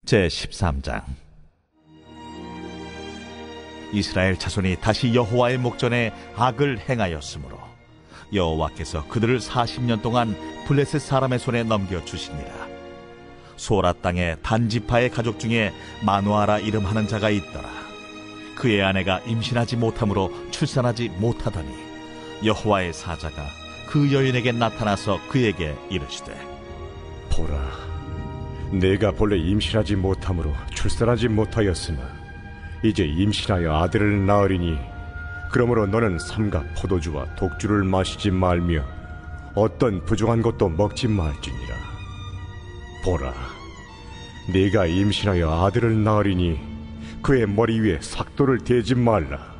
제13장. 이스라엘 자손이 다시 여호와의 목전에 악을 행하였으므로 여호와께서 그들을 40년 동안 블레셋 사람의 손에 넘겨주시니라. 소라 땅의 단지파의 가족 중에 마누아라 이름하는 자가 있더라. 그의 아내가 임신하지 못함으로 출산하지 못하더니 여호와의 사자가 그 여인에게 나타나서 그에게 이르시되, 보라, 내가 본래 임신하지 못함으로 출산하지 못하였으나 이제 임신하여 아들을 낳으리니 그러므로 너는 삼가 포도주와 독주를 마시지 말며 어떤 부정한 것도 먹지 말지니라. 보라, 네가 임신하여 아들을 낳으리니 그의 머리 위에 삭도를 대지 말라.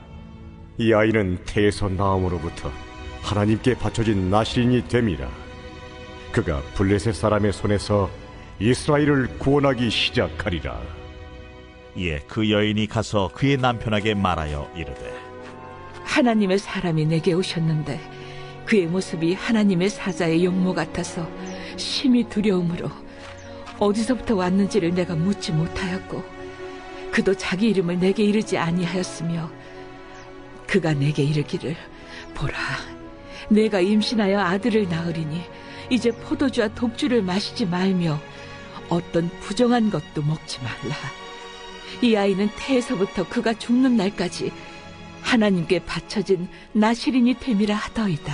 이 아이는 태에서 나옴으로부터 하나님께 바쳐진 나실인이 됨이라. 그가 블레셋 사람의 손에서 이스라엘을 구원하기 시작하리라. 이에 그 여인이 가서 그의 남편에게 말하여 이르되, 하나님의 사람이 내게 오셨는데 그의 모습이 하나님의 사자의 용모 같아서 심히 두려움으로 어디서부터 왔는지를 내가 묻지 못하였고 그도 자기 이름을 내게 이르지 아니하였으며 그가 내게 이르기를, 보라, 내가 임신하여 아들을 낳으리니 이제 포도주와 독주를 마시지 말며 어떤 부정한 것도 먹지 말라. 이 아이는 태에서부터 그가 죽는 날까지 하나님께 바쳐진 나실인이 됨이라 하더이다.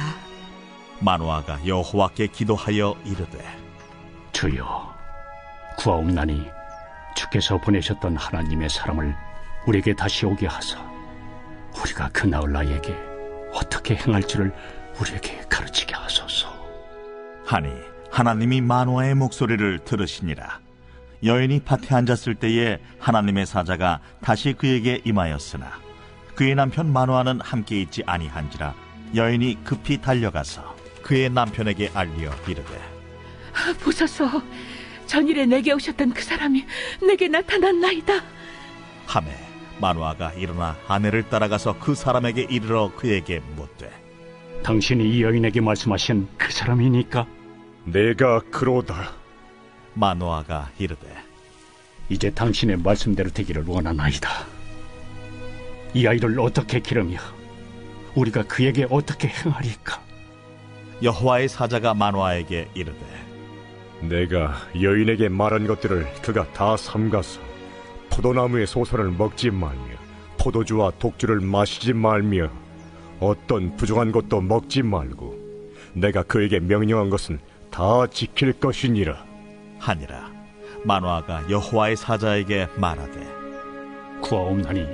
마누아가 여호와께 기도하여 이르되, 주여, 구하옵나니 주께서 보내셨던 하나님의 사람을 우리에게 다시 오게 하사 우리가 그 나을 나에게 어떻게 행할지를 우리에게 가르치게 하소서. 하니 하나님이 마누아의 목소리를 들으시니라. 여인이 밭에 앉았을 때에 하나님의 사자가 다시 그에게 임하였으나 그의 남편 마누아는 함께 있지 아니한지라 여인이 급히 달려가서 그의 남편에게 알리어 이르되, 보소서, 전일에 내게 오셨던 그 사람이 내게 나타났나이다 하매 마누아가 일어나 아내를 따라가서 그 사람에게 이르러 그에게 묻되, 당신이 이 여인에게 말씀하신 그 사람이니까? 내가 그로다. 마누아가 이르되, 이제 당신의 말씀대로 되기를 원하나이다. 이 아이를 어떻게 기르며 우리가 그에게 어떻게 행하리까? 여호와의 사자가 마누아에게 이르되, 내가 여인에게 말한 것들을 그가 다 삼가서 포도나무의 소선을 먹지 말며 포도주와 독주를 마시지 말며 어떤 부정한 것도 먹지 말고 내가 그에게 명령한 것은 다 지킬 것이니라 하니라. 마누아가 여호와의 사자에게 말하되, 구하옵나니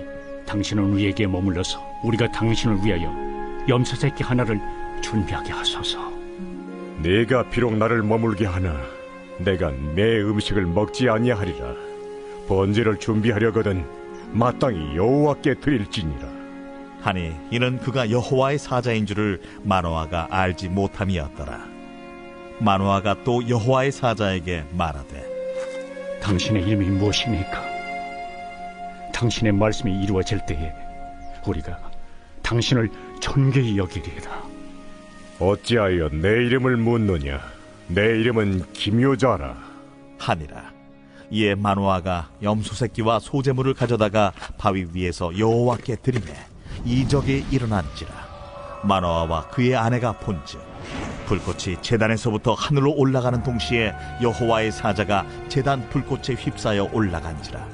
당신은 우리에게 머물러서 우리가 당신을 위하여 염소 새끼 하나를 준비하게 하소서. 네가 비록 나를 머물게 하나 내가 내 음식을 먹지 아니하리라. 번제를 준비하려거든 마땅히 여호와께 드릴지니라. 하니 이는 그가 여호와의 사자인 줄을 마누아가 알지 못함이었더라. 마누아가 또 여호와의 사자에게 말하되, 당신의 이름이 무엇입니까? 당신의 말씀이 이루어질 때에 우리가 당신을 존귀히 여기리이다. 어찌하여 내 이름을 묻느냐? 내 이름은 기묘자라 하니라. 이에 마누아가 염소 새끼와 소제물을 가져다가 바위 위에서 여호와께 드리매 이적이 일어난지라. 마누아와 그의 아내가 본즉 불꽃이 제단에서부터 하늘로 올라가는 동시에 여호와의 사자가 제단 불꽃에 휩싸여 올라간지라.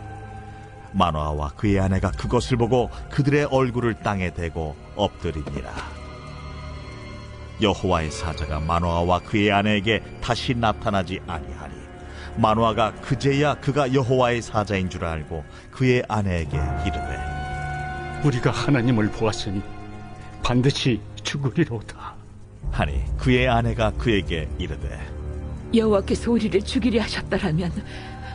마누아와 그의 아내가 그것을 보고 그들의 얼굴을 땅에 대고 엎드리니라. 여호와의 사자가 마누아와 그의 아내에게 다시 나타나지 아니하니 마누아가 그제야 그가 여호와의 사자인 줄 알고 그의 아내에게 이르되, 우리가 하나님을 보았으니 반드시 죽으리로다 하니 그의 아내가 그에게 이르되, 여호와께서 우리를 죽이려 하셨더라면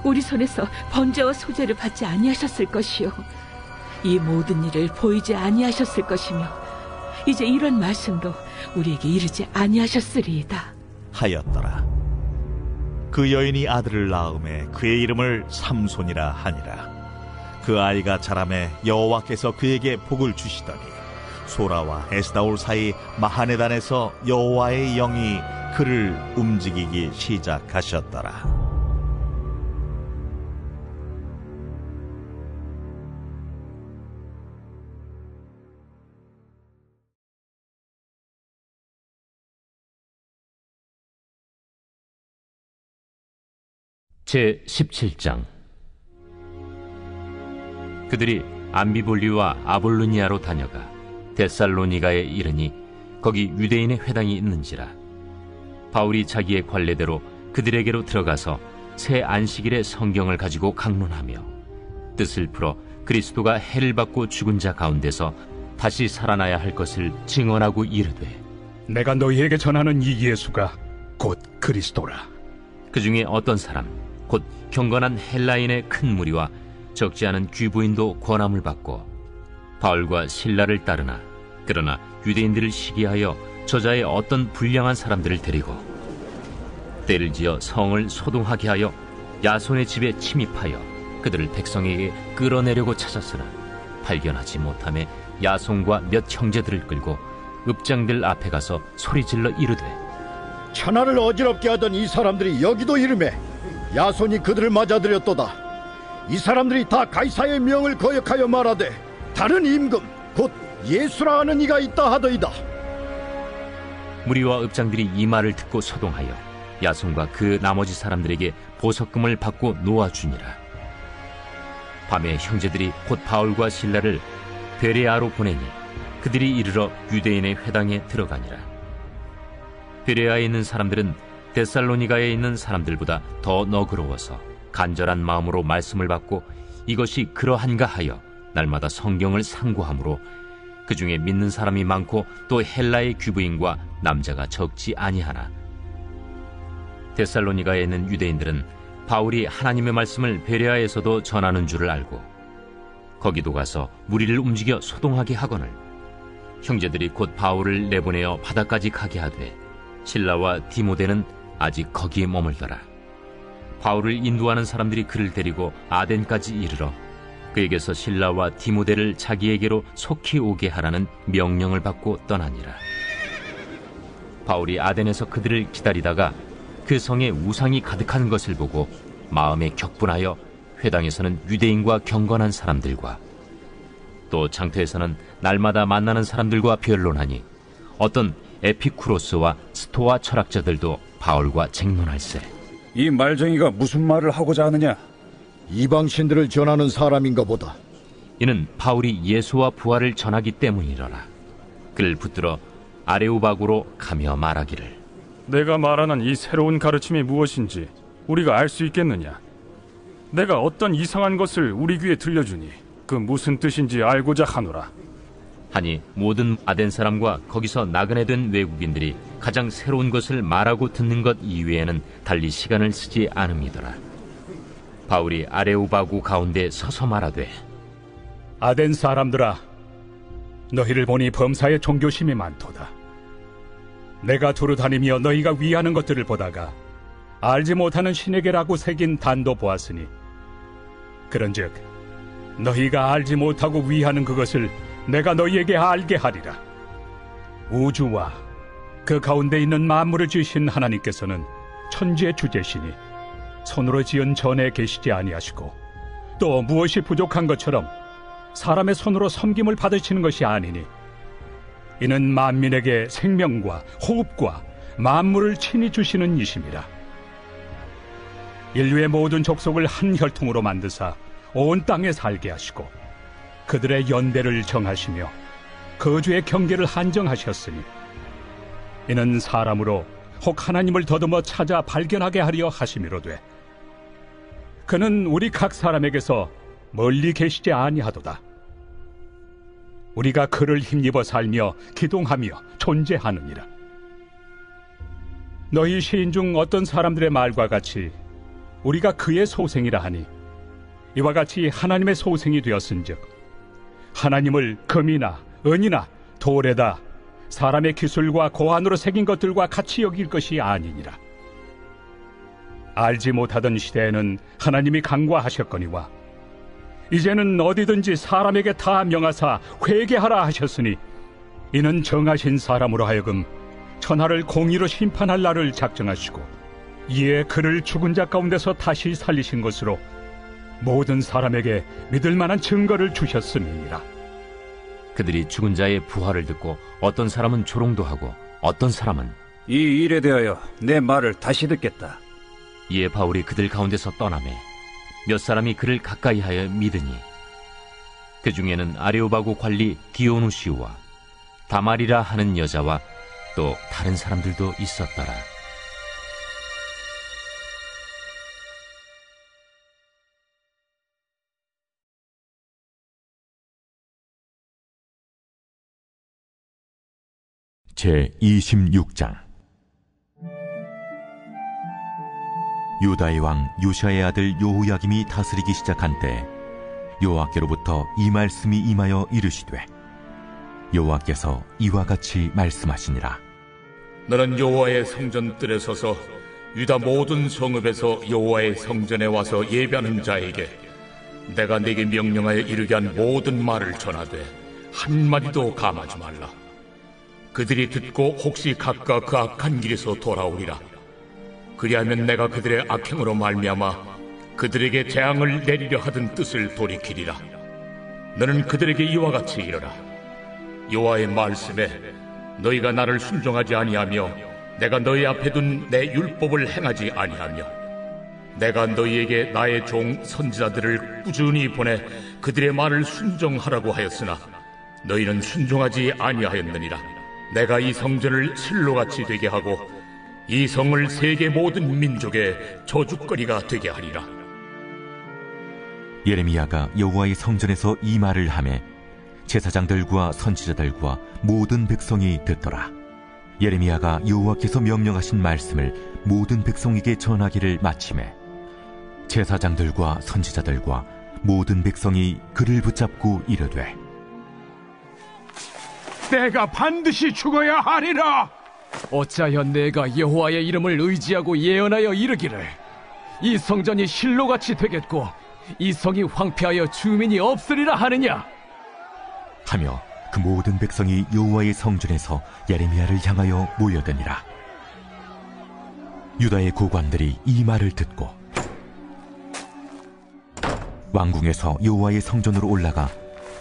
우리 손에서 번제와 소제를 받지 아니하셨을 것이요 이 모든 일을 보이지 아니하셨을 것이며 이제 이런 말씀도 우리에게 이르지 아니하셨으리이다 하였더라. 그 여인이 아들을 낳음에 그의 이름을 삼손이라 하니라. 그 아이가 자라매 여호와께서 그에게 복을 주시더니 소라와 에스다올 사이 마하네단에서 여호와의 영이 그를 움직이기 시작하셨더라. 제17장. 그들이 암비볼리와 아볼로니아로 다녀가 데살로니가에 이르니 거기 유대인의 회당이 있는지라. 바울이 자기의 관례대로 그들에게로 들어가서 새 안식일에 성경을 가지고 강론하며 뜻을 풀어 그리스도가 해를 받고 죽은 자 가운데서 다시 살아나야 할 것을 증언하고 이르되, 내가 너희에게 전하는 이 예수가 곧 그리스도라. 그 중에 어떤 사람 곧 경건한 헬라인의 큰 무리와 적지 않은 귀부인도 권함을 받고 바울과 실라를 따르나, 그러나 유대인들을 시기하여 저자의 어떤 불량한 사람들을 데리고 때를 지어 성을 소동하게 하여 야손의 집에 침입하여 그들을 백성에게 끌어내려고 찾았으나 발견하지 못하며 야손과 몇 형제들을 끌고 읍장들 앞에 가서 소리질러 이르되, 천하를 어지럽게 하던 이 사람들이 여기도 이르매 야손이 그들을 맞아들였도다. 이 사람들이 다 가이사의 명을 거역하여 말하되 다른 임금 곧 예수라 하는 이가 있다 하더이다. 무리와 읍장들이 이 말을 듣고 소동하여 야손과 그 나머지 사람들에게 보석금을 받고 놓아주니라. 밤에 형제들이 곧 바울과 실라를 베레아로 보내니 그들이 이르러 유대인의 회당에 들어가니라. 베레아에 있는 사람들은 데살로니가에 있는 사람들보다 더 너그러워서 간절한 마음으로 말씀을 받고 이것이 그러한가 하여 날마다 성경을 상고하므로 그 중에 믿는 사람이 많고 또 헬라의 귀부인과 남자가 적지 아니하나, 데살로니가에 있는 유대인들은 바울이 하나님의 말씀을 베레아에서도 전하는 줄을 알고 거기도 가서 무리를 움직여 소동하게 하거늘 형제들이 곧 바울을 내보내어 바다까지 가게 하되 실라와 디모데는 아직 거기에 머물더라. 바울을 인도하는 사람들이 그를 데리고 아덴까지 이르러 그에게서 실라와 디모데를 자기에게로 속히 오게 하라는 명령을 받고 떠나니라. 바울이 아덴에서 그들을 기다리다가 그 성에 우상이 가득한 것을 보고 마음에 격분하여 회당에서는 유대인과 경건한 사람들과 또 장터에서는 날마다 만나는 사람들과 변론하니 어떤 에피쿠로스와 스토아 철학자들도 바울과 쟁론할세. 이 말쟁이가 무슨 말을 하고자 하느냐? 이방신들을 전하는 사람인가 보다. 이는 바울이 예수와 부활을 전하기 때문이러라. 그를 붙들어 아레오바구로 가며 말하기를, 내가 말하는 이 새로운 가르침이 무엇인지 우리가 알 수 있겠느냐? 내가 어떤 이상한 것을 우리 귀에 들려주니 그 무슨 뜻인지 알고자 하노라. 하니 모든 아덴 사람과 거기서 나그네 된 외국인들이 가장 새로운 것을 말하고 듣는 것 이외에는 달리 시간을 쓰지 않음이더라. 바울이 아레오바구 가운데 서서 말하되, 아덴 사람들아, 너희를 보니 범사에 종교심이 많도다. 내가 두루 다니며 너희가 위하는 것들을 보다가 알지 못하는 신에게라고 새긴 단도 보았으니 그런즉 너희가 알지 못하고 위하는 그것을 내가 너희에게 알게 하리라. 우주와 그 가운데 있는 만물을 지으신 하나님께서는 천지의 주제시니 손으로 지은 전에 계시지 아니하시고 또 무엇이 부족한 것처럼 사람의 손으로 섬김을 받으시는 것이 아니니 이는 만민에게 생명과 호흡과 만물을 친히 주시는 이심이라. 인류의 모든 족속을 한 혈통으로 만드사 온 땅에 살게 하시고 그들의 연대를 정하시며 거주의 경계를 한정하셨으니 이는 사람으로 혹 하나님을 더듬어 찾아 발견하게 하려 하심이로되 그는 우리 각 사람에게서 멀리 계시지 아니하도다. 우리가 그를 힘입어 살며 기동하며 존재하느니라. 너희 시인 중 어떤 사람들의 말과 같이 우리가 그의 소생이라 하니 이와 같이 하나님의 소생이 되었은즉 하나님을 금이나 은이나 돌에다 사람의 기술과 고안으로 새긴 것들과 같이 여길 것이 아니니라. 알지 못하던 시대에는 하나님이 간과하셨거니와 이제는 어디든지 사람에게 다 명하사 회개하라 하셨으니 이는 정하신 사람으로 하여금 천하를 공의로 심판할 날을 작정하시고 이에 그를 죽은 자 가운데서 다시 살리신 것으로 모든 사람에게 믿을 만한 증거를 주셨음이니라. 그들이 죽은 자의 부활을 듣고 어떤 사람은 조롱도 하고 어떤 사람은 이 일에 대하여 내 말을 다시 듣겠다. 이에 바울이 그들 가운데서 떠나매 몇 사람이 그를 가까이하여 믿으니 그 중에는 아레오바고 관리 디오누시우와 다말이라 하는 여자와 또 다른 사람들도 있었더라. 제26장. 유다의 왕 요시아의 아들 요호야김이 다스리기 시작한 때 여호와께로부터 이 말씀이 임하여 이르시되, 여호와께서 이와 같이 말씀하시니라. 너는 여호와의 성전뜰에 서서 유다 모든 성읍에서 여호와의 성전에 와서 예배하는 자에게 내가 네게 명령하여 이르게 한 모든 말을 전하되 한마디도 감하지 말라. 그들이 듣고 혹시 각각 그 악한 길에서 돌아오리라. 그리하면 내가 그들의 악행으로 말미암아 그들에게 재앙을 내리려 하던 뜻을 돌이키리라. 너는 그들에게 이와 같이 이르라. 여호와의 말씀에 너희가 나를 순종하지 아니하며 내가 너희 앞에 둔 내 율법을 행하지 아니하며 내가 너희에게 나의 종 선지자들을 꾸준히 보내 그들의 말을 순종하라고 하였으나 너희는 순종하지 아니하였느니라. 내가 이 성전을 실로같이 되게 하고 이 성을 세계 모든 민족의 저주거리가 되게 하리라. 예레미야가 여호와의 성전에서 이 말을 하매 제사장들과 선지자들과 모든 백성이 듣더라. 예레미야가 여호와께서 명령하신 말씀을 모든 백성에게 전하기를 마치매 제사장들과 선지자들과 모든 백성이 그를 붙잡고 이르되, 내가 반드시 죽어야 하리라. 어찌하여 내가 여호와의 이름을 의지하고 예언하여 이르기를 이 성전이 실로같이 되겠고 이 성이 황폐하여 주민이 없으리라 하느냐 하며 그 모든 백성이 여호와의 성전에서 예레미야를 향하여 모여드니라. 유다의 고관들이 이 말을 듣고 왕궁에서 여호와의 성전으로 올라가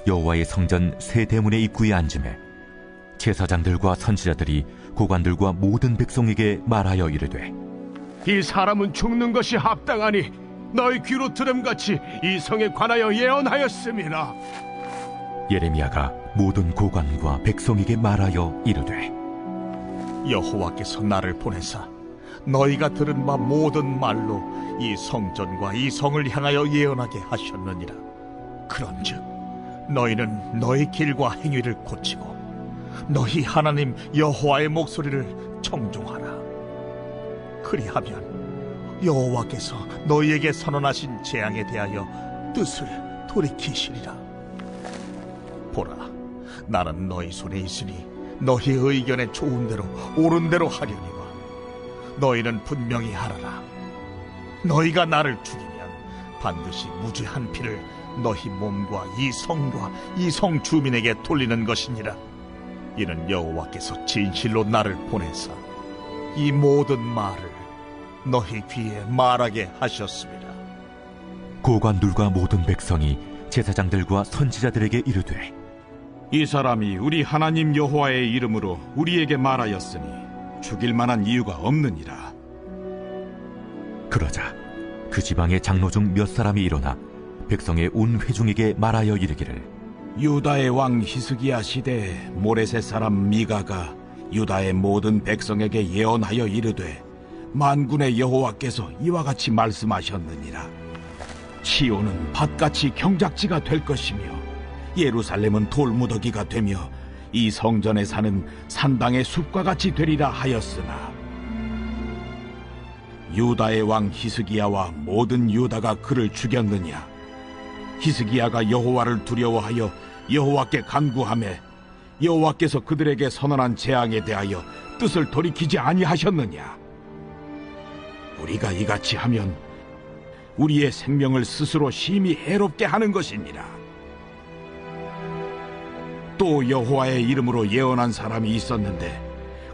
여호와의 성전 세 대문의 입구에 앉으매 제사장들과 선지자들이 고관들과 모든 백성에게 말하여 이르되, 이 사람은 죽는 것이 합당하니 너희 귀로 들음같이 이 성에 관하여 예언하였음이라. 예레미야가 모든 고관과 백성에게 말하여 이르되, 여호와께서 나를 보내사 너희가 들은 바 모든 말로 이 성전과 이 성을 향하여 예언하게 하셨느니라. 그런즉 너희는 너희 길과 행위를 고치고 너희 하나님 여호와의 목소리를 청종하라. 그리하면 여호와께서 너희에게 선언하신 재앙에 대하여 뜻을 돌이키시리라. 보라, 나는 너희 손에 있으니 너희 의견에 좋은 대로 옳은 대로 하려니와 너희는 분명히 하라라. 너희가 나를 죽이면 반드시 무죄한 피를 너희 몸과 이 성과 이 성 주민에게 돌리는 것이니라. 이는 여호와께서 진실로 나를 보내사 이 모든 말을 너희 귀에 말하게 하셨습니다. 고관들과 모든 백성이 제사장들과 선지자들에게 이르되, 이 사람이 우리 하나님 여호와의 이름으로 우리에게 말하였으니 죽일 만한 이유가 없느니라. 그러자 그 지방의 장로 중 몇 사람이 일어나 백성의 온 회중에게 말하여 이르기를, 유다의 왕 히스기야 시대에 모레셋 사람 미가가 유다의 모든 백성에게 예언하여 이르되, 만군의 여호와께서 이와 같이 말씀하셨느니라. 시온은 밭같이 경작지가 될 것이며 예루살렘은 돌무더기가 되며 이 성전에 사는 산당의 숲과 같이 되리라 하였으나 유다의 왕 히스기야와 모든 유다가 그를 죽였느냐? 히스기야가 여호와를 두려워하여 여호와께 간구하매 여호와께서 그들에게 선언한 재앙에 대하여 뜻을 돌이키지 아니하셨느냐? 우리가 이같이 하면 우리의 생명을 스스로 심히 해롭게 하는 것이니라. 또 여호와의 이름으로 예언한 사람이 있었는데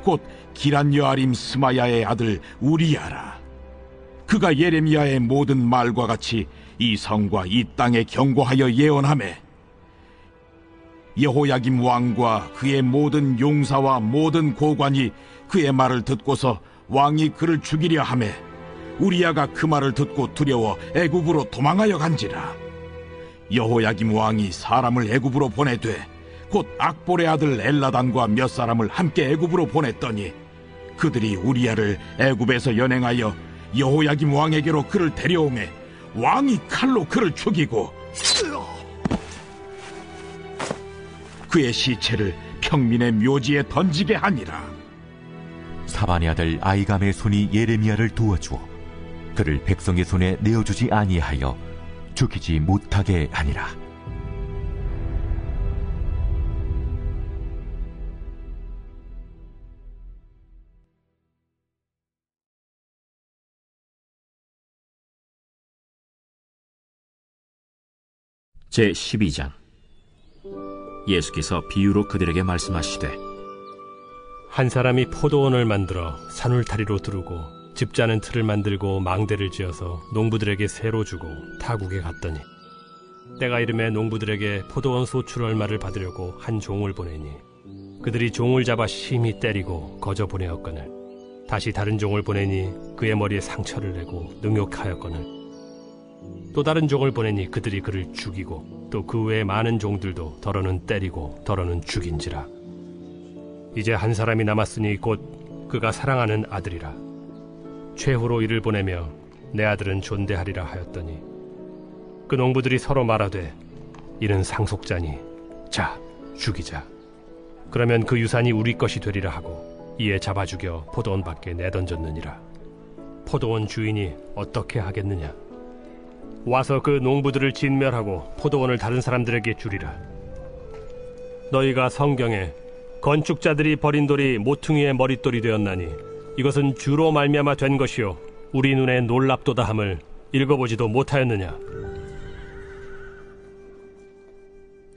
곧 기란 여아림 스마야의 아들 우리야라. 그가 예레미야의 모든 말과 같이 이 성과 이 땅에 경고하여 예언하매 여호야김 왕과 그의 모든 용사와 모든 고관이 그의 말을 듣고서 왕이 그를 죽이려 하매 우리야가 그 말을 듣고 두려워 애굽으로 도망하여 간지라. 여호야김 왕이 사람을 애굽으로 보내되 곧 악볼의 아들 엘라단과 몇 사람을 함께 애굽으로 보냈더니 그들이 우리야를 애굽에서 연행하여 여호야김 왕에게로 그를 데려오매 왕이 칼로 그를 죽이고 그의 시체를 평민의 묘지에 던지게 하니라. 사반의 아들 아이감의 손이 예레미야를 도와주어 그를 백성의 손에 내어주지 아니하여 죽이지 못하게 하니라. 제12장. 예수께서 비유로 그들에게 말씀하시되 한 사람이 포도원을 만들어 산울타리로 두르고 즙자는 틀을 만들고 망대를 지어서 농부들에게 새로 주고 타국에 갔더니 때가 이름에 농부들에게 포도원 소출 얼마를 받으려고 한 종을 보내니 그들이 종을 잡아 심히 때리고 거저 보내었거늘 다시 다른 종을 보내니 그의 머리에 상처를 내고 능욕하였거늘 또 다른 종을 보내니 그들이 그를 죽이고 또 그 외에 많은 종들도 더러는 때리고 더러는 죽인지라. 이제 한 사람이 남았으니 곧 그가 사랑하는 아들이라. 최후로 이를 보내며 내 아들은 존대하리라 하였더니 그 농부들이 서로 말하되 이는 상속자니 자 죽이자. 그러면 그 유산이 우리 것이 되리라 하고 이에 잡아 죽여 포도원 밖에 내던졌느니라. 포도원 주인이 어떻게 하겠느냐? 와서 그 농부들을 진멸하고 포도원을 다른 사람들에게 주리라. 너희가 성경에 건축자들이 버린 돌이 모퉁이의 머릿돌이 되었나니 이것은 주로 말미암아 된 것이요 우리 눈에 놀랍도다 함을 읽어보지도 못하였느냐?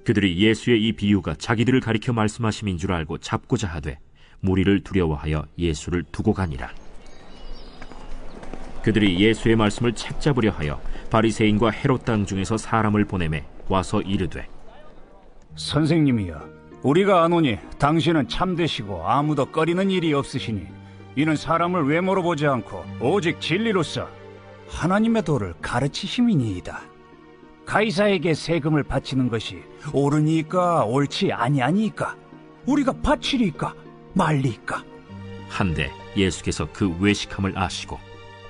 그들이 예수의 이 비유가 자기들을 가리켜 말씀하심인 줄 알고 잡고자 하되 무리를 두려워하여 예수를 두고 가니라. 그들이 예수의 말씀을 책잡으려 하여 바리새인과 헤롯 땅 중에서 사람을 보내매 와서 이르되 선생님이여, 우리가 아노니 당신은 참되시고 아무도 꺼리는 일이 없으시니 이는 사람을 외모로 보지 않고 오직 진리로서 하나님의 도를 가르치심이니이다. 가이사에게 세금을 바치는 것이 옳으니까 옳지 아니하니까 우리가 바치리까 말리까 한데 예수께서 그 외식함을 아시고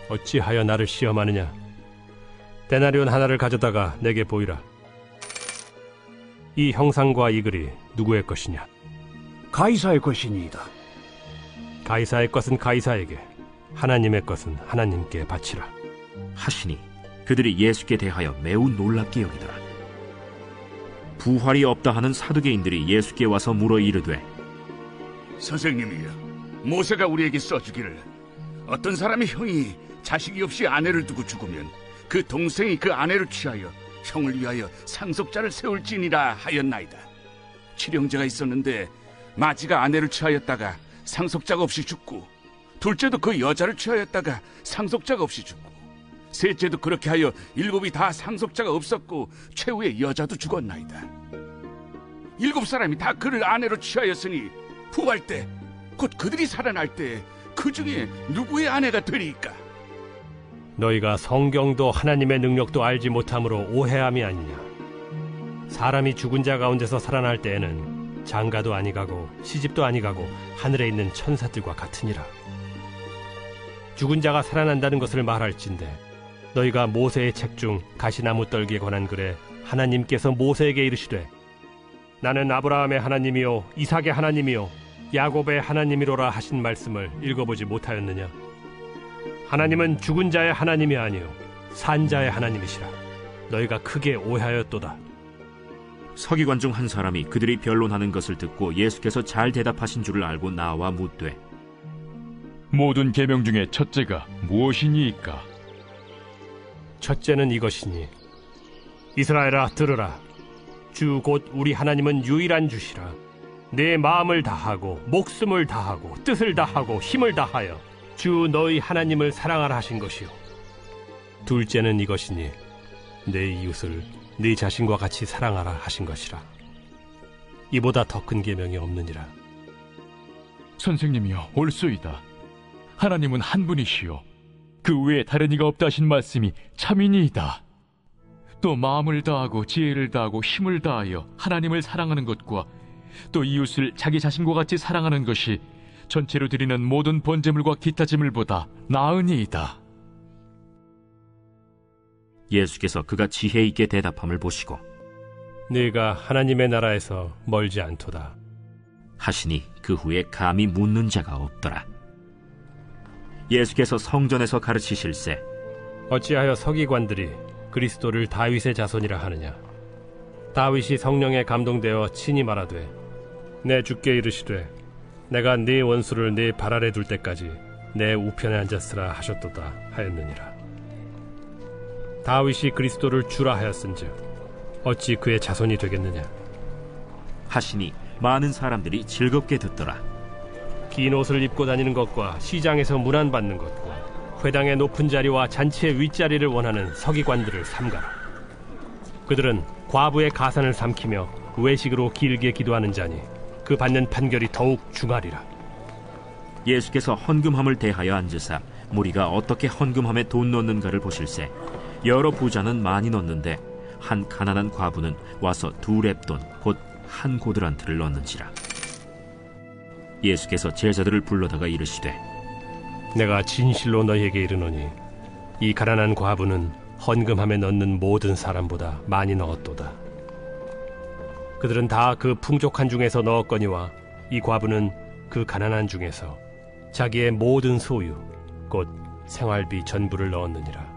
어찌하여 나를 시험하느냐? 데나리온 하나를 가져다가 내게 보이라. 이 형상과 이 글이 누구의 것이냐? 가이사의 것이니이다. 가이사의 것은 가이사에게, 하나님의 것은 하나님께 바치라 하시니 그들이 예수께 대하여 매우 놀랍게 여기더라. 부활이 없다 하는 사두개인들이 예수께 와서 물어 이르되 선생님이여, 모세가 우리에게 써주기를 어떤 사람의 형이 자식이 없이 아내를 두고 죽으면 그 동생이 그 아내를 취하여 형을 위하여 상속자를 세울지니라 하였나이다. 칠형제가 있었는데 마지가 아내를 취하였다가 상속자가 없이 죽고, 둘째도 그 여자를 취하였다가 상속자가 없이 죽고, 셋째도 그렇게 하여 일곱이 다 상속자가 없었고 최후의 여자도 죽었나이다. 일곱 사람이 다 그를 아내로 취하였으니 부활 때 곧 그들이 살아날 때 그 중에 누구의 아내가 되리이까? 너희가 성경도 하나님의 능력도 알지 못함으로 오해함이 아니냐? 사람이 죽은 자 가운데서 살아날 때에는 장가도 아니가고 시집도 아니가고 하늘에 있는 천사들과 같으니라. 죽은 자가 살아난다는 것을 말할진대 너희가 모세의 책 중 가시나무 떨기에 관한 글에 하나님께서 모세에게 이르시되 나는 아브라함의 하나님이요 이삭의 하나님이요 야곱의 하나님이로라 하신 말씀을 읽어보지 못하였느냐? 하나님은 죽은 자의 하나님이 아니요 산 자의 하나님이시라. 너희가 크게 오해하였도다. 서기관 중 한 사람이 그들이 변론하는 것을 듣고 예수께서 잘 대답하신 줄을 알고 나와 묻되 모든 계명 중에 첫째가 무엇이니이까? 첫째는 이것이니 이스라엘아 들으라. 주 곧 우리 하나님은 유일한 주시라. 내 마음을 다하고 목숨을 다하고 뜻을 다하고 힘을 다하여 주 너희 하나님을 사랑하라 하신 것이요. 둘째는 이것이니 내 이웃을 네 자신과 같이 사랑하라 하신 것이라. 이보다 더 큰 계명이 없느니라. 선생님이여 옳소이다. 하나님은 한 분이시요 그 외에 다른 이가 없다 하신 말씀이 참이니이다. 또 마음을 다하고 지혜를 다하고 힘을 다하여 하나님을 사랑하는 것과 또 이웃을 자기 자신과 같이 사랑하는 것이 전체로 드리는 모든 번제물과 기타 제물보다 나으니이다. 예수께서 그가 지혜 있게 대답함을 보시고 네가 하나님의 나라에서 멀지 않도다 하시니 그 후에 감히 묻는 자가 없더라. 예수께서 성전에서 가르치실세 어찌하여 서기관들이 그리스도를 다윗의 자손이라 하느냐. 다윗이 성령에 감동되어 친히 말하되 내 주께 이르시되 내가 네 원수를 네 발 아래 둘 때까지 내 우편에 앉았으라 하셨도다 하였느니라. 다윗이 그리스도를 주라 하였은즉 어찌 그의 자손이 되겠느냐 하시니 많은 사람들이 즐겁게 듣더라. 긴 옷을 입고 다니는 것과 시장에서 문안받는 것과 회당의 높은 자리와 잔치의 윗자리를 원하는 서기관들을 삼가라. 그들은 과부의 가산을 삼키며 외식으로 길게 기도하는 자니 그 받는 판결이 더욱 중하리라. 예수께서 헌금함을 대하여 앉으사 무리가 어떻게 헌금함에 돈 넣는가를 보실세 여러 부자는 많이 넣는데 한 가난한 과부는 와서 2렙돈 곧 한 고드란트를 넣는지라. 예수께서 제자들을 불러다가 이르시되 내가 진실로 너희에게 이르노니 이 가난한 과부는 헌금함에 넣는 모든 사람보다 많이 넣었도다. 그들은 다 그 풍족한 중에서 넣었거니와 이 과부는 그 가난한 중에서 자기의 모든 소유 곧 생활비 전부를 넣었느니라.